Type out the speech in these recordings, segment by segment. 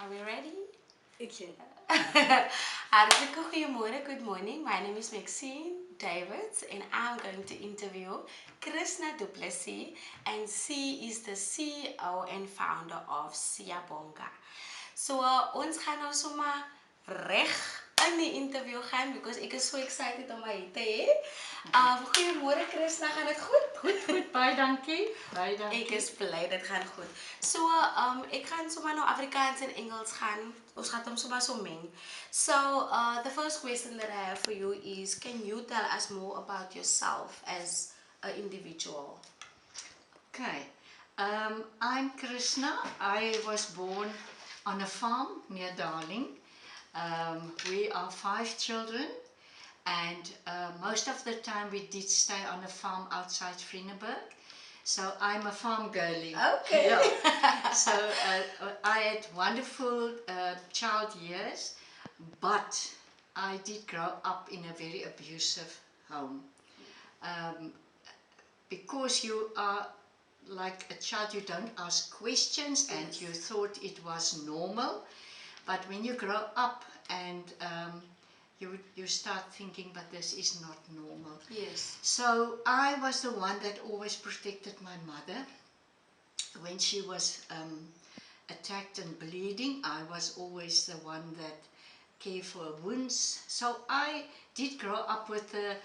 Are we ready? Okay. Hartelijke goeiemorgen, good morning. My name is Maxine Davids and I'm going to interview Krishna du Plesses, and she is the CEO and founder of Siyabonga. So ons gaan nou sommer reg in die interview gaan because ek is so excited om my te hê. Goeiemôre Krishna, gaan dit goed? Goed, baie dankie. Baie dankie. Ek is bly dit gaan goed. So ek gaan sommer nou Afrikaans en Engels gaan. Ons gaan hom sommer so meng. So the first question that I have for you is, can you tell us more about yourself as an individual? Okay. I'm Krishna. I was born on a farm near Darling. We are 5 children, and most of the time we did stay on a farm outside Vrienenberg. So I'm a farm girlie. Okay. Yeah. So I had wonderful child years, but I did grow up in a very abusive home. Because you are like a child, you don't ask questions, and you thought it was normal. But when you grow up and you start thinking, but this is not normal. Yes. So I was the one that always protected my mother. When she was attacked and bleeding, I was always the one that cared for her wounds. So I did grow up with the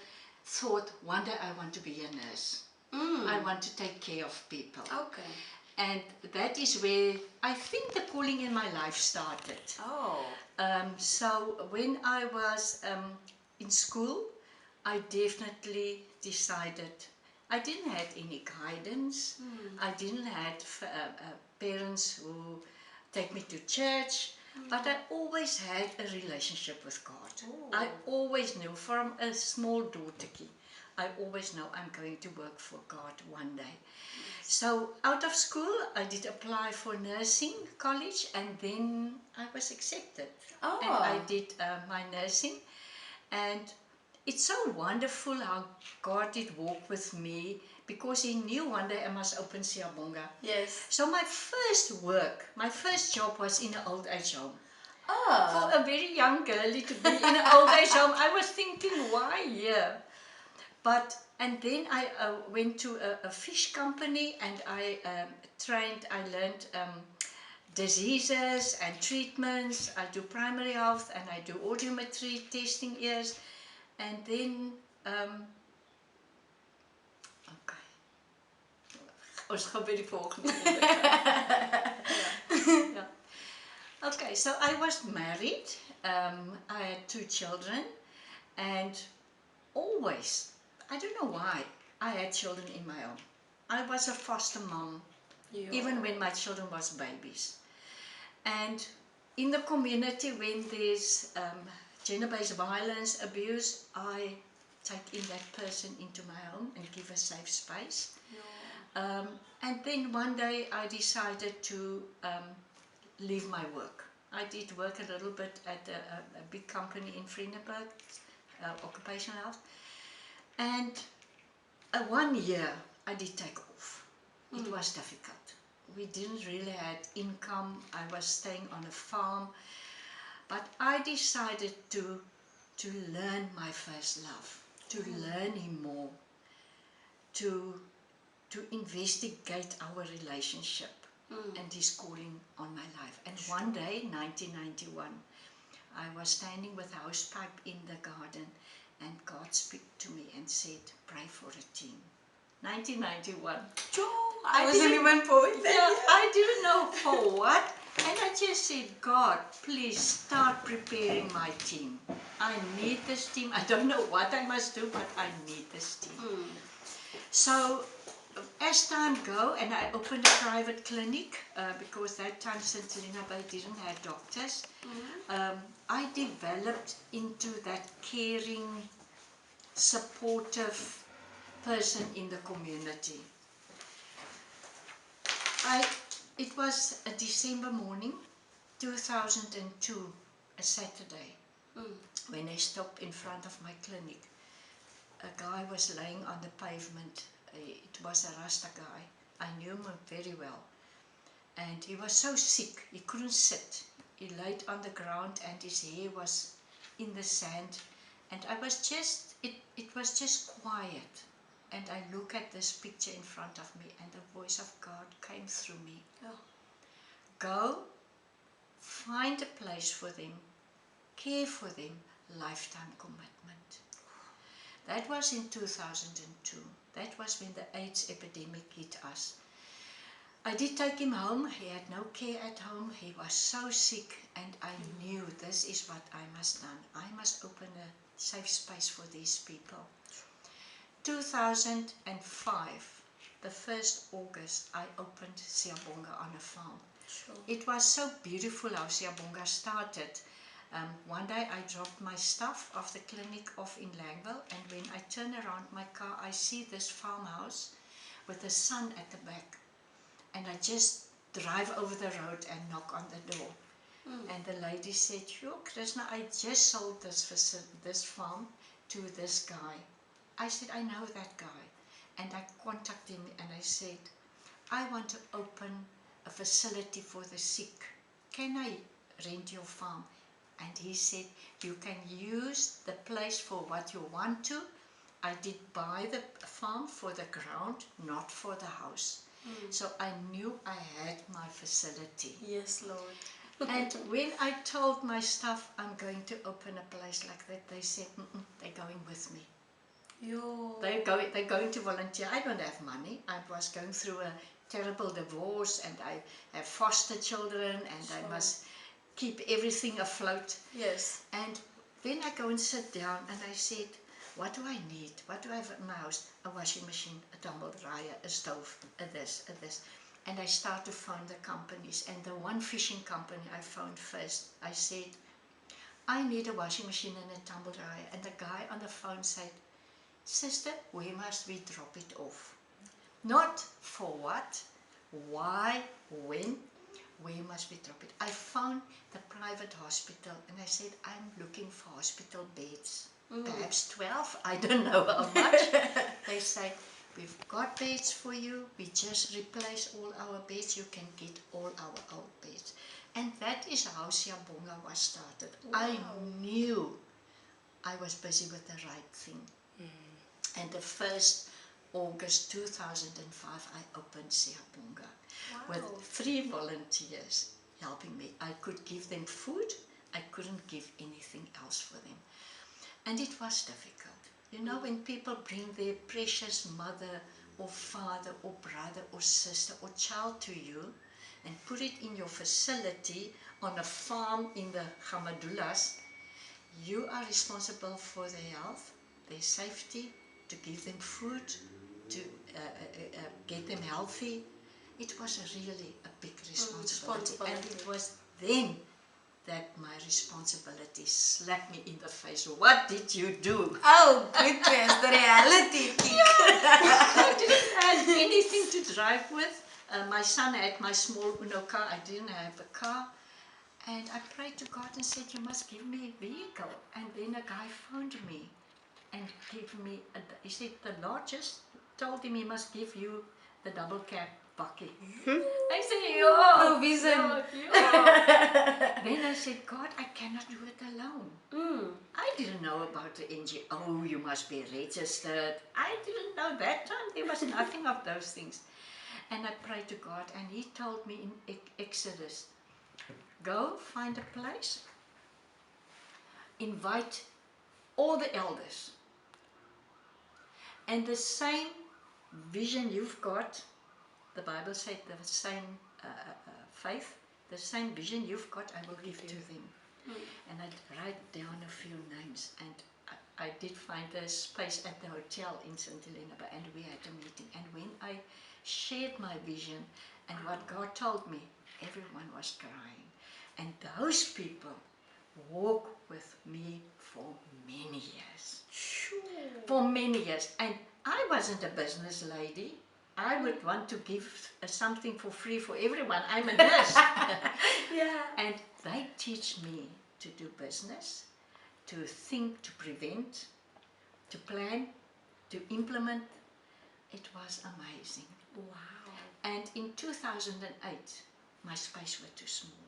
thought, one day I want to be a nurse. I want to take care of people. Okay. And that is where I think the calling in my life started. Oh. So when I was in school, I definitely decided, I didn't have any guidance. I didn't have parents who take me to church, but I always had a relationship with God. Ooh. I always knew from a small daughterkie, I always know I'm going to work for God one day. So out of school, I did apply for nursing college, and then I was accepted. Oh. And I did my nursing, and it's so wonderful how God did walk with me, because He knew one day I must open Siyabonga. Yes. So my first job was in an old age home. Oh. For a very young girlie to be in an old age home, I was thinking, why here? And then I went to a fish company, and I learned diseases and treatments. I do primary health, and I do audiometry testing ears. And then, okay. Ons gaan by die volgende. Yeah. Okay, so I was married. I had 2 children, and always, I don't know why, I had children in my home. I was a foster mom, even when my children was babies. And in the community, when there's gender-based violence, abuse, I take in that person into my home and give a safe space. And then one day I decided to leave my work. I did work a little bit at a big company in Vrienenberg, occupational health. And 1 year I did take off. It was difficult. We didn't really have income. I was staying on a farm. But I decided to learn my first love, to learn Him more, to investigate our relationship and His calling on my life. And one day, 1991, I was standing with a house pipe in the garden, and God spoke to me and said, pray for a team. 1991. I wasn't even born then. Yeah, I didn't know for what. And I just said, God, please start preparing my team. I need this team. I don't know what I must do, but I need this team. So as time go, and I opened a private clinic, because that time St. Helena Bay didn't have doctors. I developed into that caring, supportive person in the community. It was a December morning, 2002, a Saturday, when I stopped in front of my clinic. A guy was laying on the pavement. It was a Rasta guy. I knew him very well. And he was so sick, he couldn't sit. he laid on the ground and his hair was in the sand. And I was just, it was just quiet. And I look at this picture in front of me and the voice of God came through me. Oh. Go, find a place for them, care for them, lifetime commitment. That was in 2002. That was when the AIDS epidemic hit us. I did take him home. He had no care at home. He was so sick, and I knew this is what I must do. I must open a safe space for these people. 2005, the 1st August, I opened Siyabonga on a farm. Sure. It was so beautiful how Siyabonga started. One day I dropped my stuff of the clinic off in Langville, and when I turn around my car, I see this farmhouse with the sun at the back. And I just drive over the road and knock on the door. And the lady said, "Yo, Krishna, I just sold this farm to this guy." I said, "I know that guy." And I contacted him and I said, "I want to open a facility for the sick. Can I rent your farm?" And he said, "You can use the place for what you want to." I did buy the farm for the ground, not for the house. So I knew I had my facility. Yes, Lord. And when I told my staff I'm going to open a place like that, they said, "They're going with me. They're going to volunteer." I don't have money. I was going through a terrible divorce, and I have foster children, and Sure. I must keep everything afloat. Yes. And then I go and sit down and I said, "What do I need? What do I have in my house? A washing machine, a tumble dryer, a stove, a this, a this." And I start to phone the companies. And the one fishing company I phoned first, I said, "I need a washing machine and a tumble dryer." And the guy on the phone said, "Sister, where must we drop it off? Not for what, why, when, where must we drop it?" I found the private hospital and I said, "I'm looking for hospital beds. Perhaps 12, I don't know how much." They say, "We've got beds for you. We just replace all our beds. You can get all our old beds." And that is how Siyabonga was started. Wow. I knew I was busy with the right thing. And the 1st August 2005, I opened Siyabonga with 3 volunteers helping me. I could give them food. I couldn't give anything else for them. And it was difficult. You know, when people bring their precious mother or father or brother or sister or child to you and put it in your facility on a farm in the Gamadulas, you are responsible for their health, their safety, to give them food, to get them healthy. It was really a big responsibility. And it was then that my responsibility slapped me in the face. "What did you do?" Oh, goodness, the reality kick. I didn't have anything to drive with. My son had my small Uno car. I didn't have a car. And I prayed to God and said, "You must give me a vehicle." And then a guy phoned me and gave me, he said, the largest, told him he must give you the double cab bakkie. I said, "Yo, Provision." Then I said, "God, I cannot do it alone." I didn't know about the NGO, you must be registered. I didn't know that time. There was nothing of those things. And I prayed to God, and he told me in Exodus, "Go find a place, invite all the elders, and the same vision you've got," the Bible said the same faith, "the same vision you've got, I will give to them." And I'd write down a few names, and I did find a space at the hotel in St. Helena, and we had a meeting. And when I shared my vision and what God told me, everyone was crying. And those people walked with me for many years. For many years. And I wasn't a business lady. I would want to give something for free for everyone. I'm a nurse. Yeah. And they teach me to do business, to think, to prevent, to plan, to implement. It was amazing. Wow. And in 2008, my space was too small.